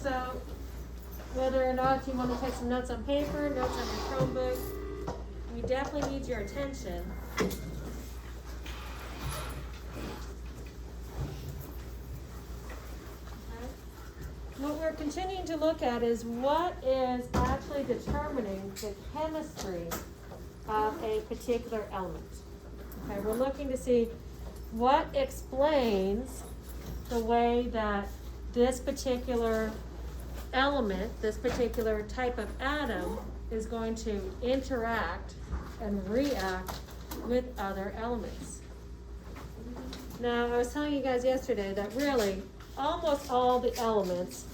So whether or not you want to take some notes on paper, notes on your Chromebook, we definitely need your attention. What we're continuing to look at is what is actually determining the chemistry of a particular element. Okay, we're looking to see what explains the way that this particular element, this particular type of atom, is going to interact and react with other elements. Now, I was telling you guys yesterday that really almost all the elements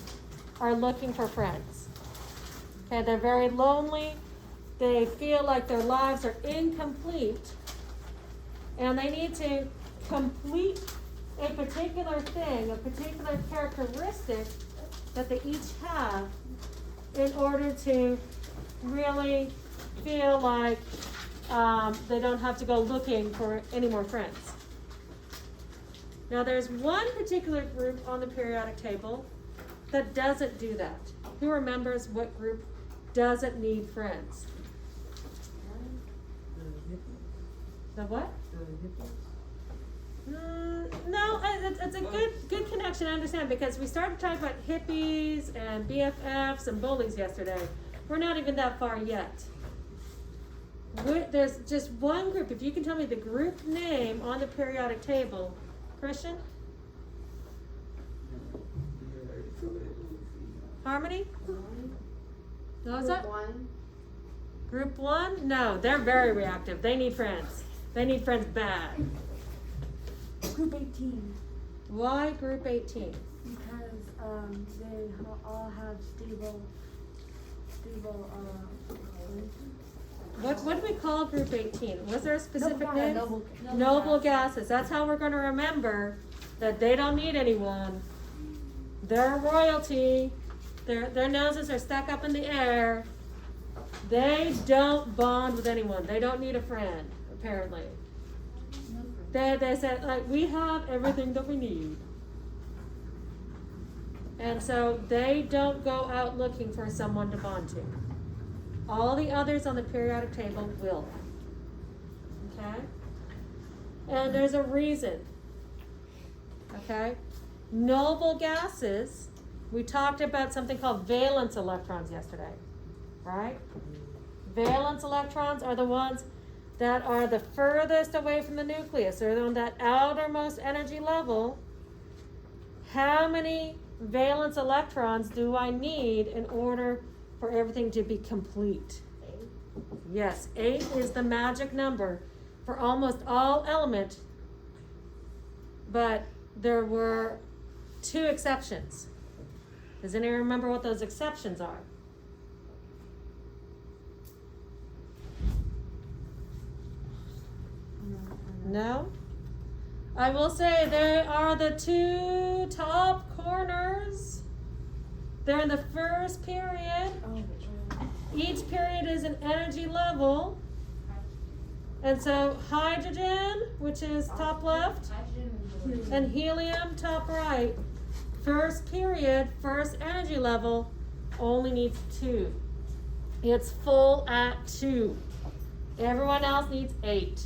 are looking for friends. Okay, they're very lonely. They feel like their lives are incomplete, and they need to complete a particular thing, a particular characteristic that they each have in order to really feel like they don't have to go looking for any more friends. Now, there's one particular group on the periodic table that doesn't do that. Who remembers what group doesn't need friends? The what? No, it's a good connection, I understand, because we started talking about hippies and BFFs and bullies yesterday. We're not even that far yet. There's just one group. If you can tell me the group name on the periodic table. Christian? Harmony? No, is that? Group 1? No, they're very reactive. They need friends. They need friends bad. Group 18. Why group 18? Because they all have stable. What do we call group 18? Was there a specific name? Noble Noble gases. That's how we're going to remember that they don't need anyone. They're royalty. Their noses are stuck up in the air. They don't bond with anyone. They don't need a friend, apparently. They said, like, we have everything that we need. And so they don't go out looking for someone to bond to. All the others on the periodic table will. Okay? And there's a reason. Okay? Noble gases, we talked about something called valence electrons yesterday. Right? Valence electrons are the ones that are the furthest away from the nucleus. They're on that outermost energy level. How many valence electrons do I need in order for everything to be complete? 8. Yes, 8 is the magic number for almost all element, but there were 2 exceptions. Does anyone remember what those exceptions are? No? I will say they are the 2 top corners. They're in the first period. Each period is an energy level. And so hydrogen, which is top left, and helium, top right. First period, first energy level, only needs 2. It's full at 2. Everyone else needs 8.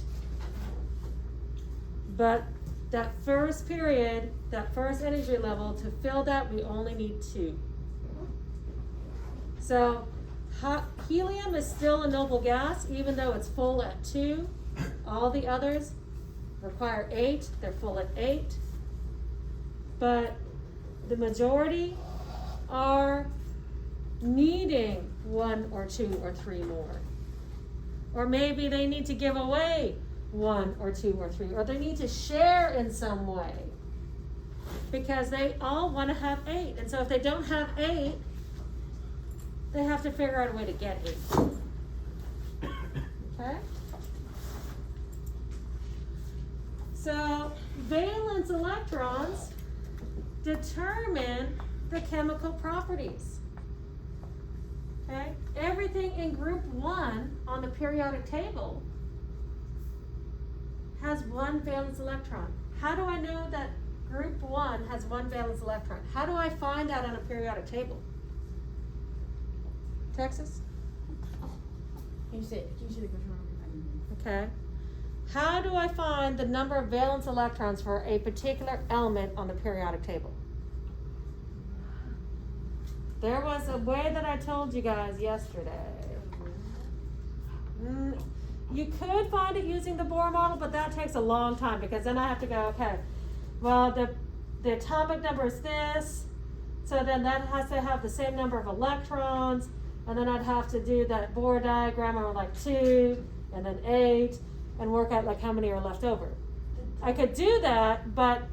But that first period, that first energy level, to fill that, we only need 2. So helium is still a noble gas, even though it's full at 2. All the others require 8. They're full at 8. But the majority are needing 1 or 2 or 3 more. Or maybe they need to give away 1 or 2 or 3, or they need to share in some way, because they all want to have 8. And so if they don't have 8, they have to figure out a way to get 8. Okay? So valence electrons determine the chemical properties. Okay? Everything in group 1 on the periodic table has 1 valence electron. How do I know that Group 1 has one valence electron. How do I find that on a periodic table? Texas? Can you say the question one Okay. How do I find the number of valence electrons for a particular element on the periodic table? There was a way that I told you guys yesterday. You could find it using the Bohr model, but that takes a long time because then I have to go, okay, well, the atomic number is this, so then that has to have the same number of electrons, and then I'd have to do that Bohr diagram of like 2 and then 8 and work out like how many are left over. I could do that, but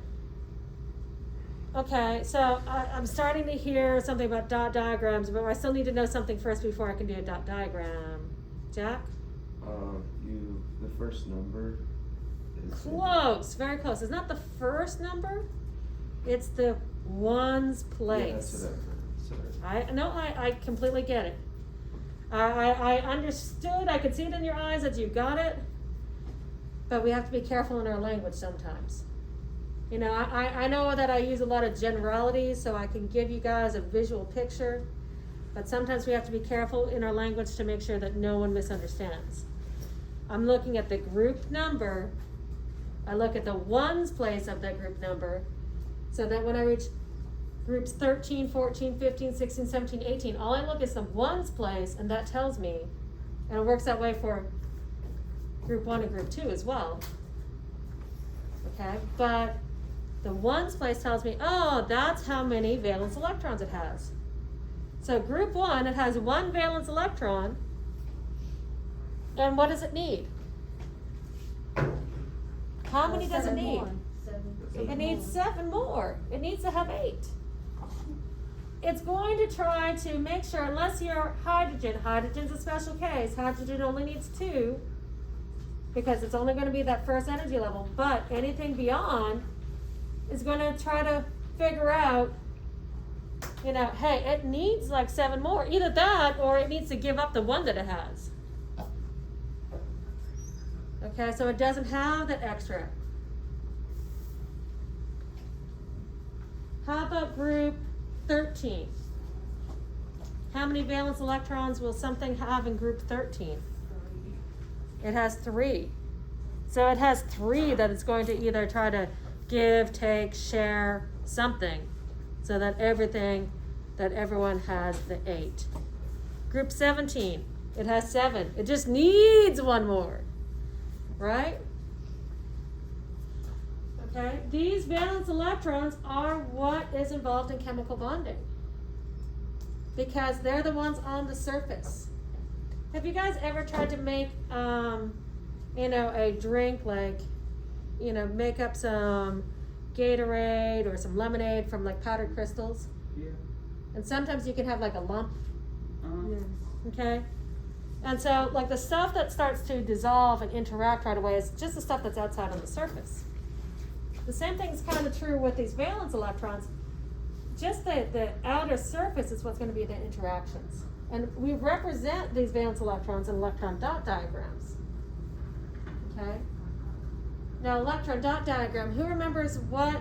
okay, so I'm starting to hear something about dot diagrams, but I still need to know something first before I can do a dot diagram. Jack? The first number is Close, very close. It's not the first number, it's the ones place. Yeah, that's what I've heard. Sorry. I completely get it. I understood, I could see it in your eyes that you got it, but we have to be careful in our language sometimes. You know, I know that I use a lot of generalities so I can give you guys a visual picture, but sometimes we have to be careful in our language to make sure that no one misunderstands. I'm looking at the group number, I look at the ones place of that group number, so that when I reach groups 13, 14, 15, 16, 17, 18, all I look is the ones place, and that tells me, and it works that way for group 1 and group 2 as well. Okay, but the ones place tells me, oh, that's how many valence electrons it has. So group 1, it has one valence electron, and what does it need? How many does it need? 7. It needs 7 more. It needs to have 8. It's going to try to make sure, unless you're hydrogen's a special case. Hydrogen only needs 2 because it's only going to be that first energy level. But anything beyond is going to try to figure out, you know, hey, it needs like 7 more. Either that or it needs to give up the 1 that it has. Okay, so it doesn't have that extra. How about group 13? How many valence electrons will something have in group 13? It has 3. So it has 3 that it's going to either try to give, take, share, something, so that everyone has the 8. Group 17, it has 7. It just needs 1 more, right? Okay, these valence electrons are what is involved in chemical bonding because they're the ones on the surface. Have you guys ever tried to make, a drink like, make up some Gatorade or some lemonade from like powdered crystals? Yeah. And sometimes you can have like a lump, Yes. okay? And so like the stuff that starts to dissolve and interact right away is just the stuff that's outside on the surface. The same thing is kind of true with these valence electrons. Just the outer surface is what's going to be the interactions. And we represent these valence electrons in electron dot diagrams. Okay? Now, electron dot diagram, who remembers what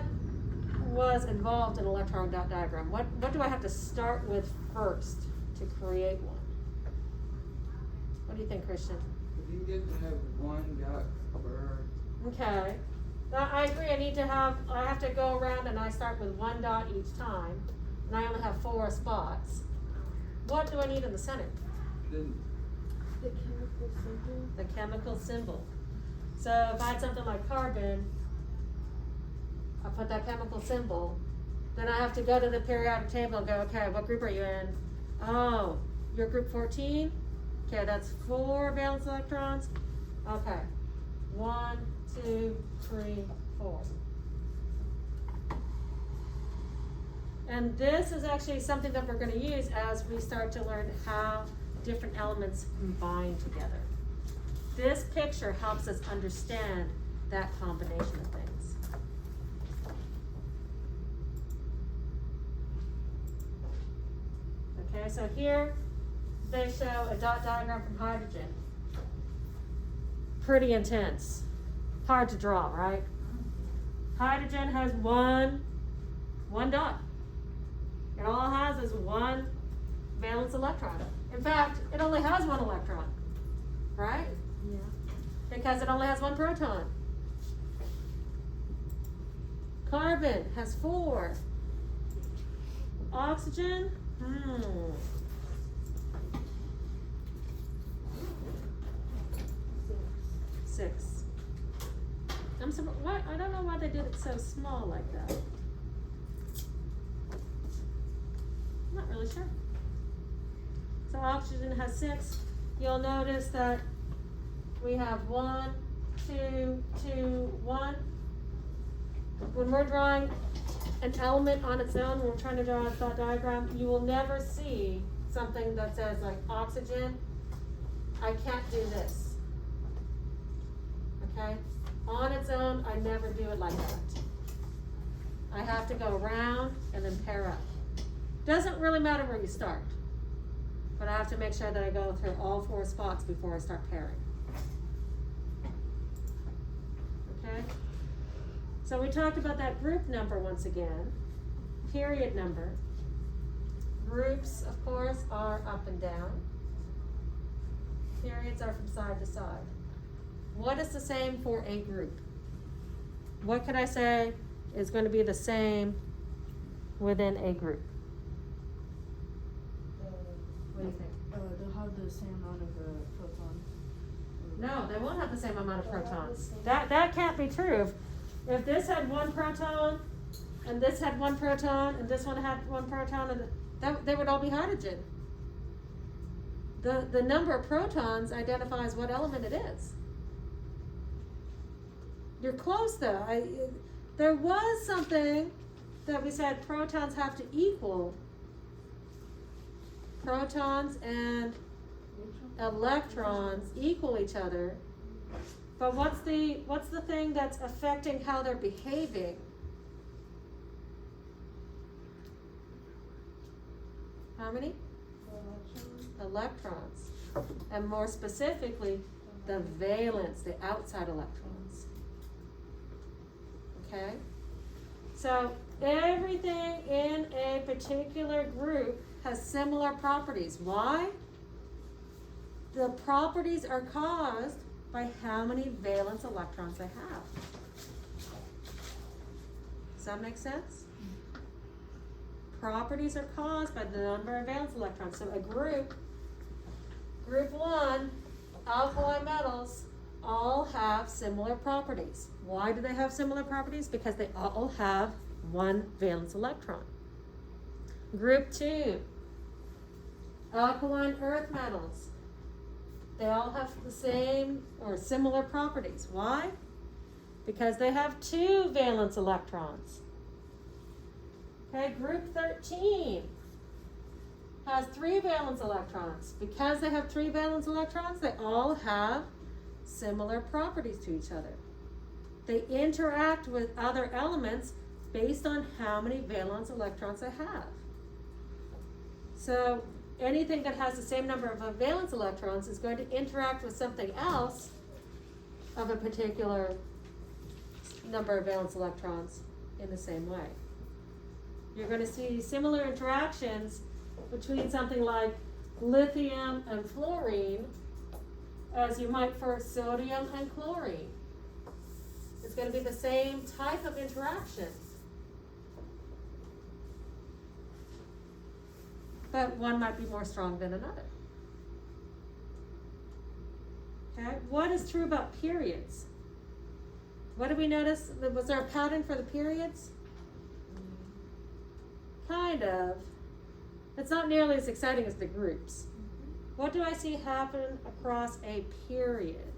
was involved in electron dot diagram? What do I have to start with first to create one? What do you think, Christian? If you get to have 1 dot per. Okay. I agree, I have to go around and I start with 1 dot each time, and I only have 4 spots. What do I need in the center? Then The chemical symbol. The chemical symbol. So if I had something like carbon, I put that chemical symbol, then I have to go to the periodic table and go, okay, what group are you in? Oh, you're group 14? Okay, that's 4 valence electrons. Okay, 1, 2, 3, 4. And this is actually something that we're going to use as we start to learn how different elements combine together. This picture helps us understand that combination of things. Okay, so here they show a dot diagram from hydrogen. Pretty intense. Hard to draw, right? Hydrogen has one dot. It all has is one valence electron. In fact, it only has one electron, right? Yeah. Because it only has one proton. Carbon has 4. Oxygen, 6. I'm surprised. Why? I don't know why they did it so small like that. I'm not really sure. So oxygen has 6. You'll notice that we have 1, 2, 2, 1. When we're drawing an element on its own, when we're trying to draw a thought diagram, you will never see something that says like oxygen, I can't do this. Okay? On its own, I never do it like that. I have to go around and then pair up. Doesn't really matter where you start, but I have to make sure that I go through all 4 spots before I start pairing. Okay? So we talked about that group number once again, period number. Groups, of course, are up and down. Periods are from side to side. What is the same for a group? What could I say is going to be the same within a group? What do you think? They'll have the same amount of protons. No, they won't have the same amount of protons. That can't be true. If this had 1 proton, and this had 1 proton, and this one had 1 proton, and they would all be hydrogen. The number of protons identifies what element it is. You're close though. There was something that we said protons have to equal. Protons and electrons equal each other. But what's the thing that's affecting how they're behaving? How many? Electrons. And more specifically, the valence, the outside electrons. Okay? So everything in a particular group has similar properties. Why? The properties are caused by how many valence electrons they have. Does that make sense? Properties are caused by the number of valence electrons. So a group 1, alkali metals, all have similar properties. Why do they have similar properties? Because they all have 1 valence electron. Group 2, alkaline earth metals. They all have the same or similar properties. Why? Because they have 2 valence electrons. Okay, group 13 has 3 valence electrons. Because they have 3 valence electrons, they all have similar properties to each other. They interact with other elements based on how many valence electrons they have. So anything that has the same number of valence electrons is going to interact with something else of a particular number of valence electrons in the same way. You're going to see similar interactions between something like lithium and fluorine as you might for sodium and chlorine. It's going to be the same type of interaction. But one might be more strong than another. Okay, what is true about periods? What did we notice? Was there a pattern for the periods? Kind of. It's not nearly as exciting as the groups. What do I see happen across a period?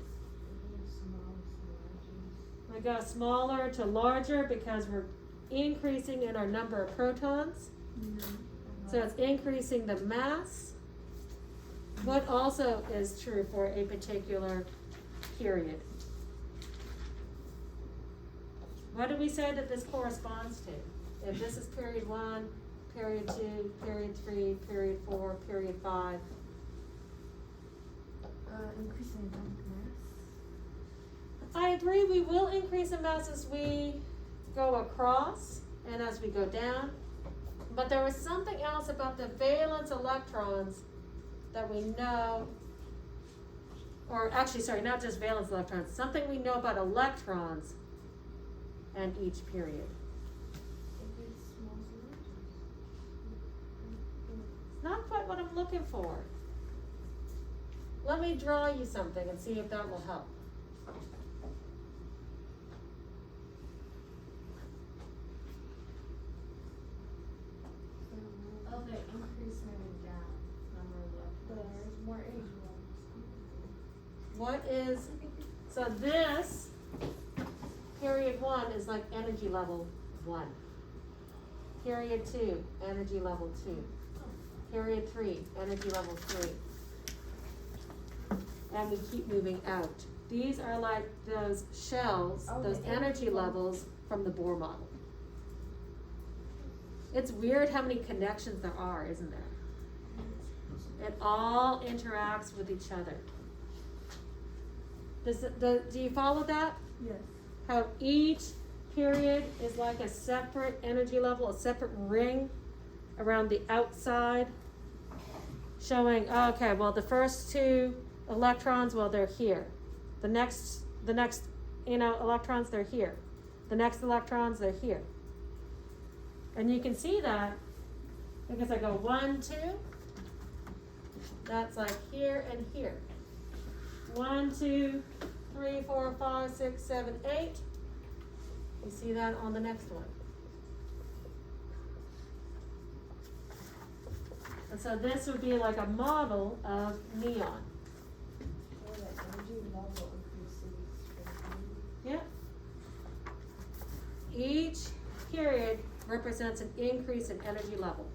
We go smaller to larger because we're increasing in our number of protons. So it's increasing the mass. What also is true for a particular period? What do we say that this corresponds to? If this is period 1, period 2, period 3, period 4, period 5. Increasing atomic mass. I agree, we will increase in mass as we go across and as we go down. But there was something else about the valence electrons that we know, or actually, sorry, not just valence electrons, something we know about electrons and each period. It's not quite what I'm looking for. Let me draw you something and see if that will help. Oh, the increase in gap number of there's more age levels. What is, so this, period 1 is like energy level 1. Period 2, energy level 2. Period 3, energy level 3. And we keep moving out. These are like those shells, those energy levels from the Bohr model. It's weird how many connections there are, isn't there? It all interacts with each other. Do you follow that? Yes. How each period is like a separate energy level, a separate ring around the outside, showing, okay, well, the first two electrons, well, they're here. The next, electrons, they're here. The next electrons, they're here. And you can see that because I go 1, 2, that's like here and here. 1, 2, 3, 4, 5, 6, 7, 8. You see that on the next one. And so this would be like a model of neon. Yeah. Each period represents an increase in energy level.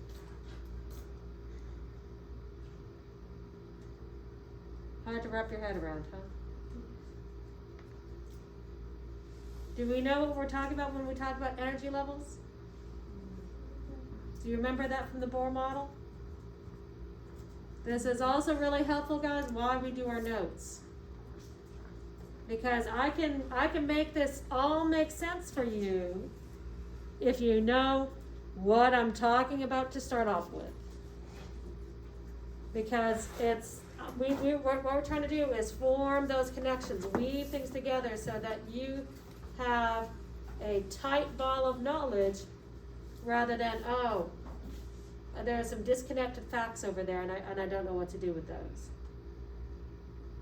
Hard to wrap your head around, huh? Do we know what we're talking about when we talk about energy levels? Do you remember that from the Bohr model? This is also really helpful, guys, why we do our notes. Because I can make this all make sense for you if you know what I'm talking about to start off with. Because it's, what we're trying to do is form those connections, weave things together so that you have a tight ball of knowledge rather than, oh, there are some disconnected facts over there and I don't know what to do with those.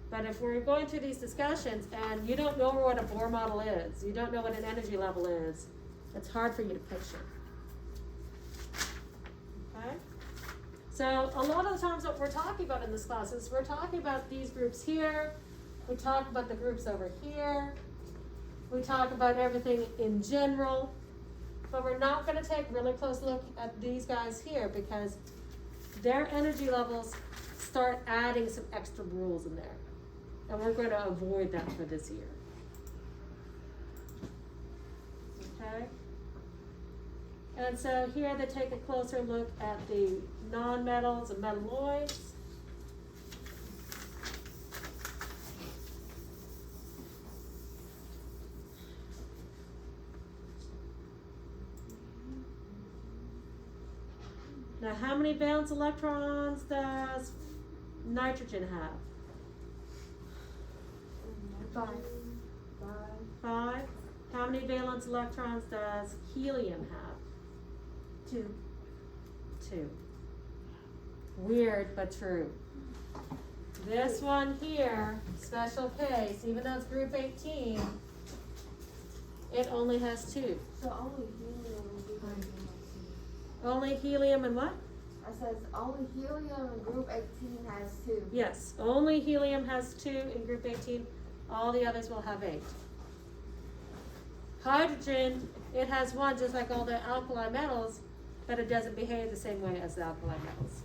But if we're going through these discussions and you don't know what a Bohr model is, you don't know what an energy level is, it's hard for you to picture. Okay? So a lot of the times what we're talking about in this class is we're talking about these groups here, we talk about the groups over here, we talk about everything in general, but we're not going to take a really close look at these guys here because their energy levels start adding some extra rules in there. And we're going to avoid that for this year. Okay? And so here they take a closer look at the nonmetals and metalloids. Now, how many valence electrons does nitrogen have? 5. 5. How many valence electrons does helium have? 2. 2. Weird, but true. This one here, special case, even though it's group 18, it only has 2. So only helium will be going to Only helium and what? I says only helium in group 18 has 2. Yes, only helium has 2 in group 18. All the others will have 8. Hydrogen, it has 1 just like all the alkali metals, but it doesn't behave the same way as the alkali metals.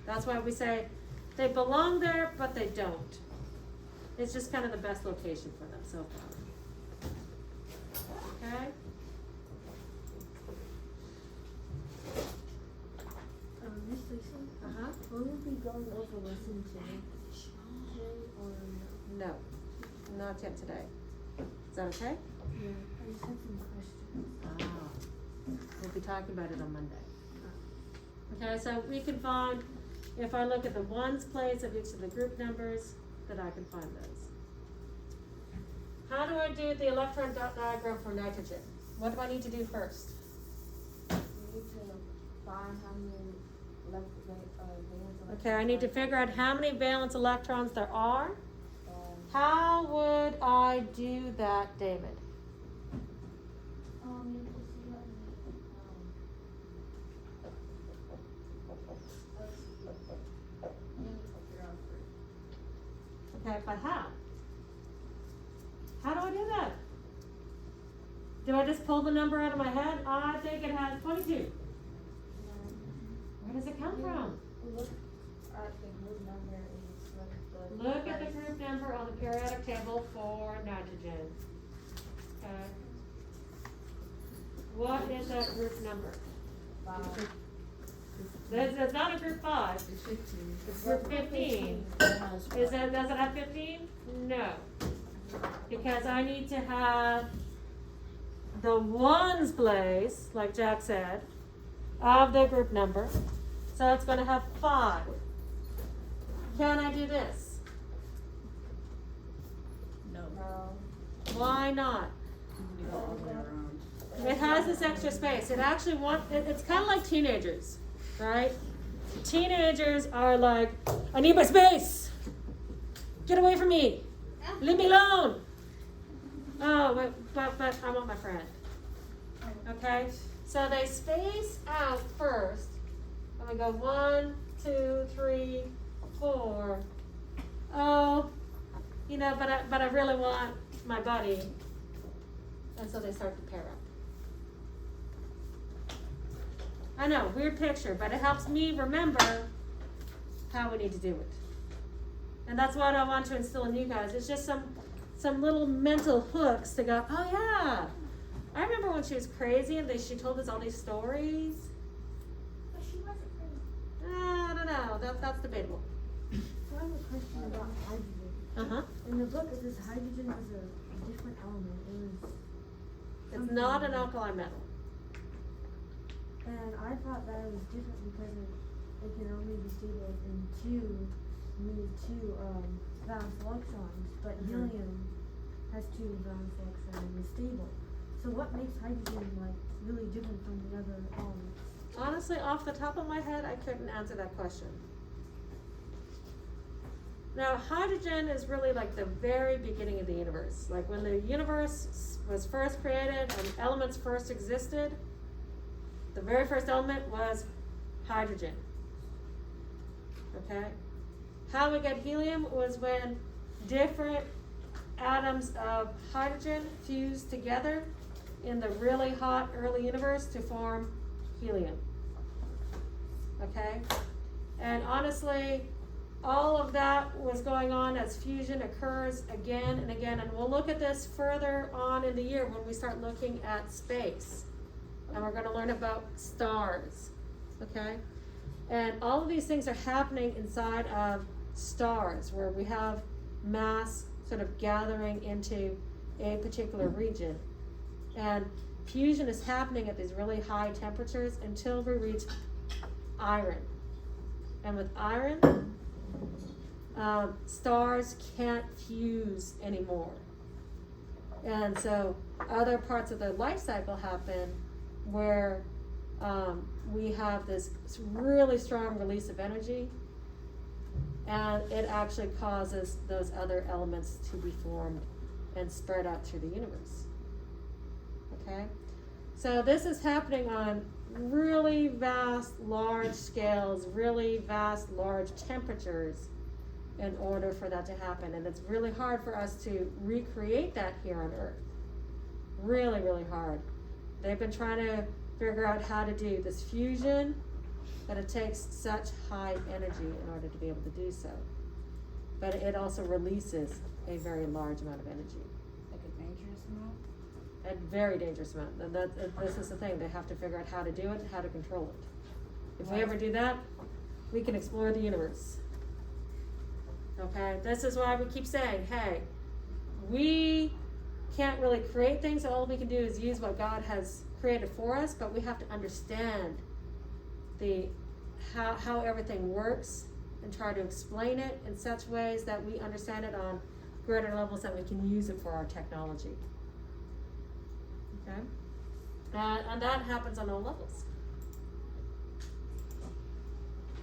That's why we say they belong there, but they don't. It's just kind of the best location for them so far. Okay? Miss Lisa, Uh-huh. will you be going over lesson 2 or No, not yet today. Is that okay? yeah? I just had some questions. We'll be talking about it on Monday. Okay, so we can find, if I look at the ones place of each of the group numbers, that I can find those. How do I do the electron dot diagram for nitrogen? What do I need to do first? You need to find how many valence electrons. Okay, I need to figure out how many valence electrons there are. And, How would I do that, David? you need to see how many, let's see. You need to figure out first. Okay, but how? How do I do that? Do I just pull the number out of my head? I think it has 22. Where does it come from? Look at the group number and Look at the group number on the periodic table for nitrogen. Okay. What is that group number? 5. It's not a group 5. It's 15. It's group 15. Does it have 15? No. Because I need to have the ones place, like Jack said, of the group number. So it's going to have 5. Can I do this? No. Why not? You go all the way around. It has this extra space. It actually it's kind of like teenagers, right? Teenagers are like, I need my space. Get away from me. Leave me alone. Oh, but I want my friend. Okay? So they space out first. And we go 1, 2, 3, 4. Oh, but I really want my buddy. And so they start to pair up. I know, weird picture, but it helps me remember how we need to do it. And that's what I want to instill in you guys. It's just some little mental hooks to go, oh yeah. I remember when she was crazy and she told us all these stories. But she wasn't crazy. I don't know, that's debatable. So I have a question about hydrogen. Uh-huh. In the book, it says hydrogen was a different element. It's not an alkali metal. And I thought that it was different because it can only be stable in two valence electrons, but helium has 2 valence electrons and is stable. So what makes hydrogen really different from the other elements? Honestly, off the top of my head, I couldn't answer that question. Now, hydrogen is really like the very beginning of the universe. Like when the universe was first created and elements first existed, the very first element was hydrogen. Okay? How we get helium was when different atoms of hydrogen fused together in the really hot early universe to form helium. Okay? And honestly, all of that was going on as fusion occurs again and again. And we'll look at this further on in the year when we start looking at space. And we're going to learn about stars. Okay? And all of these things are happening inside of stars where we have mass sort of gathering into a particular region. And fusion is happening at these really high temperatures until we reach iron. And with iron, stars can't fuse anymore. And so other parts of their life cycle happen where we have this really strong release of energy, and it actually causes those other elements to be formed and spread out through the universe. Okay? So this is happening on really vast, large scales, really vast, large temperatures in order for that to happen. And it's really hard for us to recreate that here on Earth. Really, really hard. They've been trying to figure out how to do this fusion, but it takes such high energy in order to be able to do so. But it also releases a very large amount of energy. Like a dangerous amount? A very dangerous amount. And this is the thing, they have to figure out how to do it, how to control it. If we ever do that, we can explore the universe. Okay, this is why we keep saying, hey, we can't really create things. All we can do is use what God has created for us, but we have to understand how everything works and try to explain it in such ways that we understand it on greater levels that we can use it for our technology. Okay? And that happens on all levels.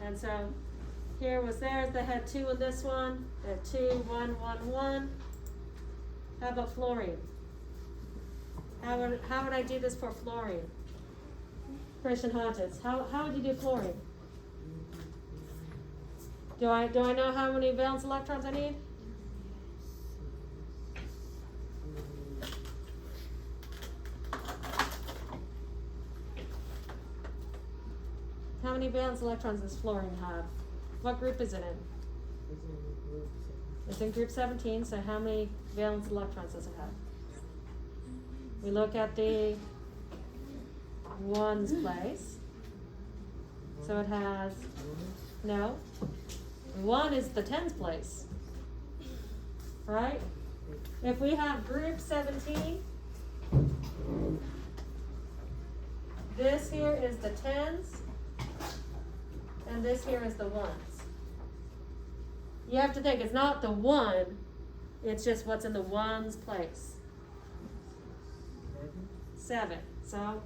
And so here was theirs. They had 2 in this one. They had 2, 1, 1, 1. How about fluorine? How would I do this for fluorine? Christian Hodges, how would you do fluorine? Do I know how many valence electrons I need? How many valence electrons does fluorine have? What group is it in? It's in group 17, so how many valence electrons does it have? We look at the ones place. So it has, no, 1 is the tens place, right? If we have group 17, this here is the tens, and this here is the ones. You have to think, it's not the 1, it's just what's in the ones place. 7. So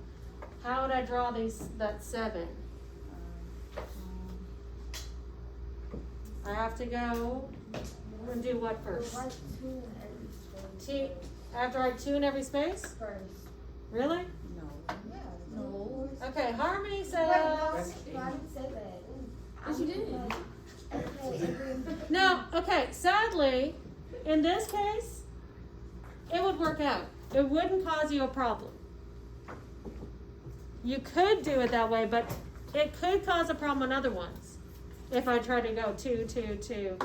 how would I draw that 7? I have to go and do what first? Write 2 in every space. I have to write 2 in every space? First. Really? No. No. Okay, Harmony says. I didn't say that. Yes, you did. Okay. No, okay, sadly, in this case, it would work out. It wouldn't cause you a problem. You could do it that way, but it could cause a problem on other ones. If I try to go 2, 2, 2.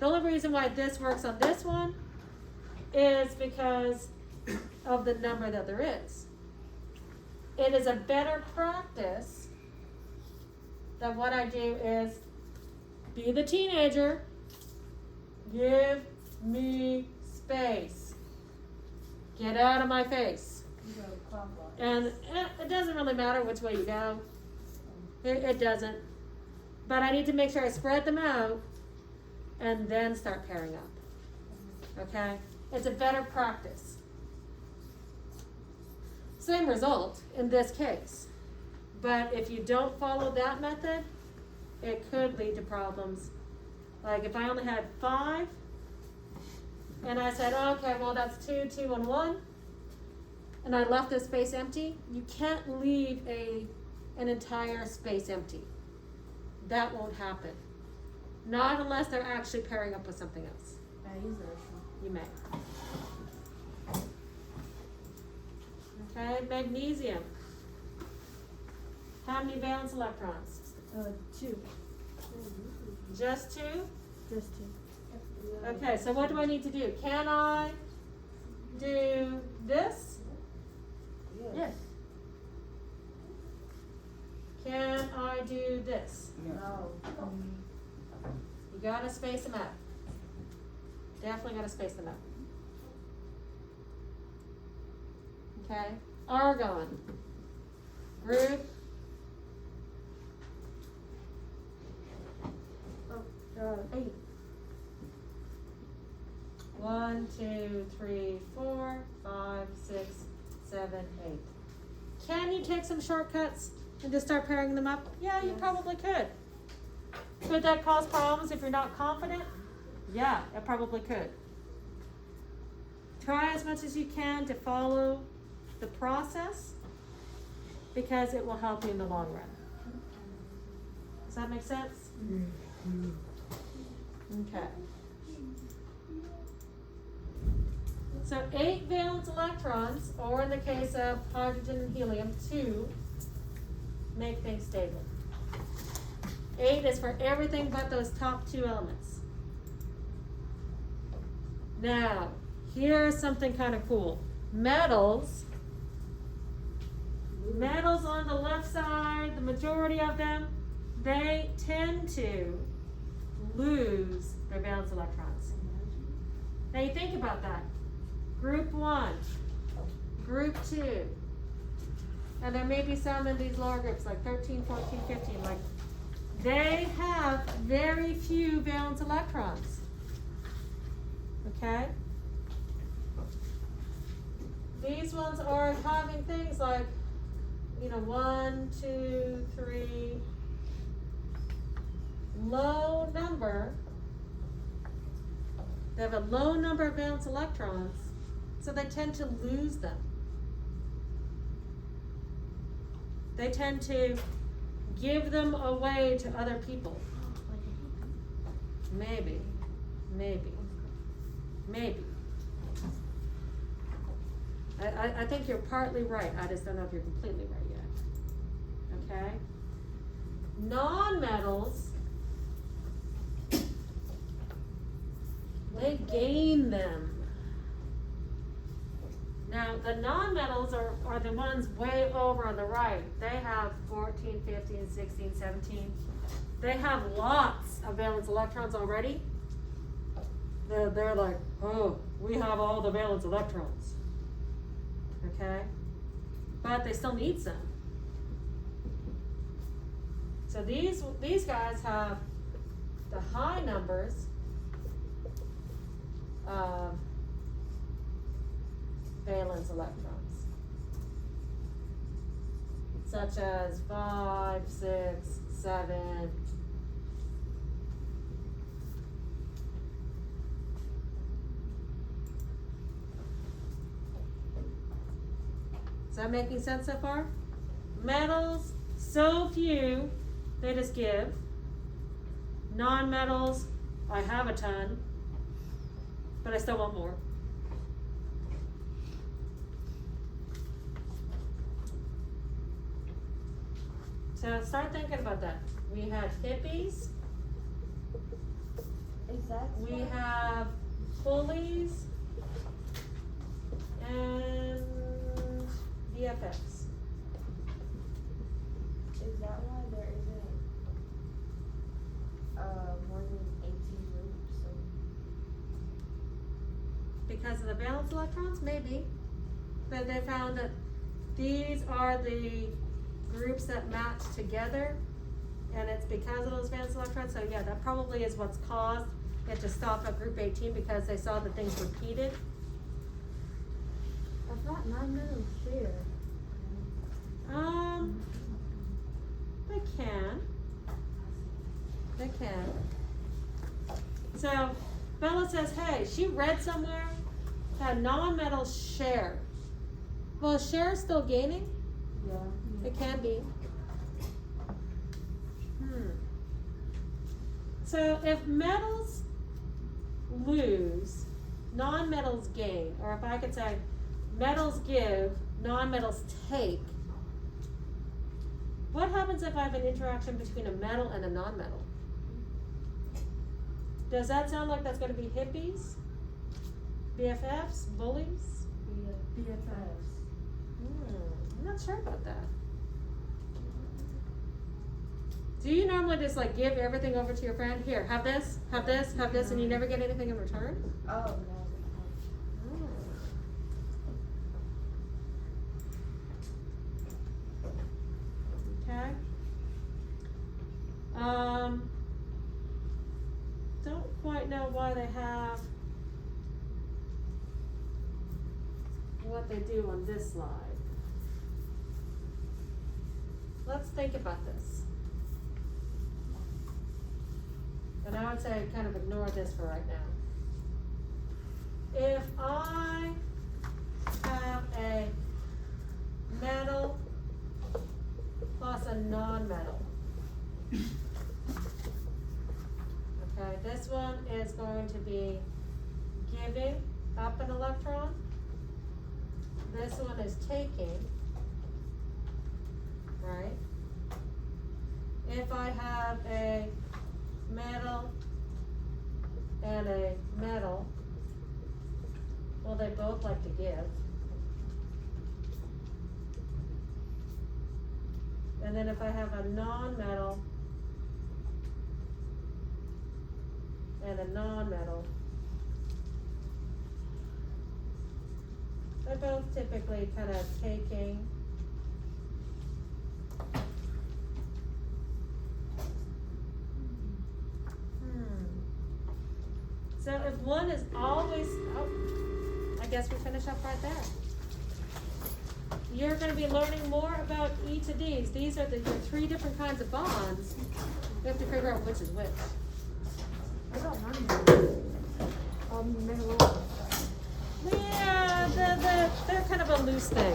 The only reason why this works on this one is because of the number that there is. It is a better practice that what I do is be the teenager, give me space. Get out of my face. You go clockwise. And it doesn't really matter which way you go. It doesn't. But I need to make sure I spread them out and then start pairing up. Okay? It's a better practice. Same result in this case. But if you don't follow that method, it could lead to problems. Like if I only had 5, and I said, okay, well that's 2, 2, and 1, and I left this space empty, you can't leave an entire space empty. That won't happen. Not unless they're actually pairing up with something else. I use that. You may. Okay, magnesium. How many valence electrons? 2. Just 2? Just 2. Okay, so what do I need to do? Can I do this? Yes. Can I do this? No. You gotta space them out. Definitely gotta space them out. Okay, argon. Group. 8. 1, 2, 3, 4, 5, 6, 7, 8. Can you take some shortcuts and just start pairing them up? Yeah, you probably could. Could that cause problems if you're not confident? Yeah, it probably could. Try as much as you can to follow the process because it will help you in the long run. Does that make sense? Okay. So 8 valence electrons, or in the case of hydrogen and helium, 2, make things stable. 8 is for everything but those top 2 elements. Now, here's something kind of cool. Metals on the left side, the majority of them, they tend to lose their valence electrons. Now you think about that. Group 1, Group 2, and there may be some in these lower groups, like 13, 14, 15, like, they have very few valence electrons, okay? These ones are having things like, 1, 2, 3, low number. They have a low number of valence electrons, so they tend to lose them. They tend to give them away to other people. Maybe. I think you're partly right. I just don't know if you're completely right yet. Okay? Non-metals, they gain them. Now, the non-metals are the ones way over on the right. They have 14, 15, 16, 17. They have lots of valence electrons already. They're like, oh, we have all the valence electrons. Okay? But they still need some. So these guys have the high numbers of valence electrons, such as 5, 6, 7. Is that making sense so far? Metals, so few, they just give. Non-metals, I have a ton, but I still want more. So start thinking about that. We had hippies. Exactly. We have bullies and BFFs. Is that why there isn't more than 18 groups? So Because of the valence electrons? Maybe. But they found that these are the groups that match together, and it's because of those valence electrons. So yeah, that probably is what's caused it to stop at group 18, because they saw that things repeated. I thought non-metals share. They can. They can. So Bella says, hey, she read somewhere that non-metals share. Well, is share still gaining? yeah. It can be. So if metals lose, non-metals gain, or if I could say metals give, non-metals take, what happens if I have an interaction between a metal and a non-metal? Does that sound like that's going to be hippies? BFFs? Bullies? BFFs. I'm not sure about that. Do you normally just like give everything over to your friend? Here, have this, have this, have this, and you never get anything in return? Oh no. Okay. Don't quite know why they have what they do on this slide. Let's think about this. And I would say kind of ignore this for right now. If I have a metal plus a non-metal. Okay, this one is going to be giving up an electron. This one is taking, right? If I have a metal and a metal, well, they both like to give. And then if I have a non-metal and a non-metal, They're both typically kind of taking. So if one is always, I guess we finish up right there. You're gonna be learning more about each of these. These are your three different kinds of bonds. You have to figure out which is which. I got none. Mineral. Yeah, they're kind of a loose thing.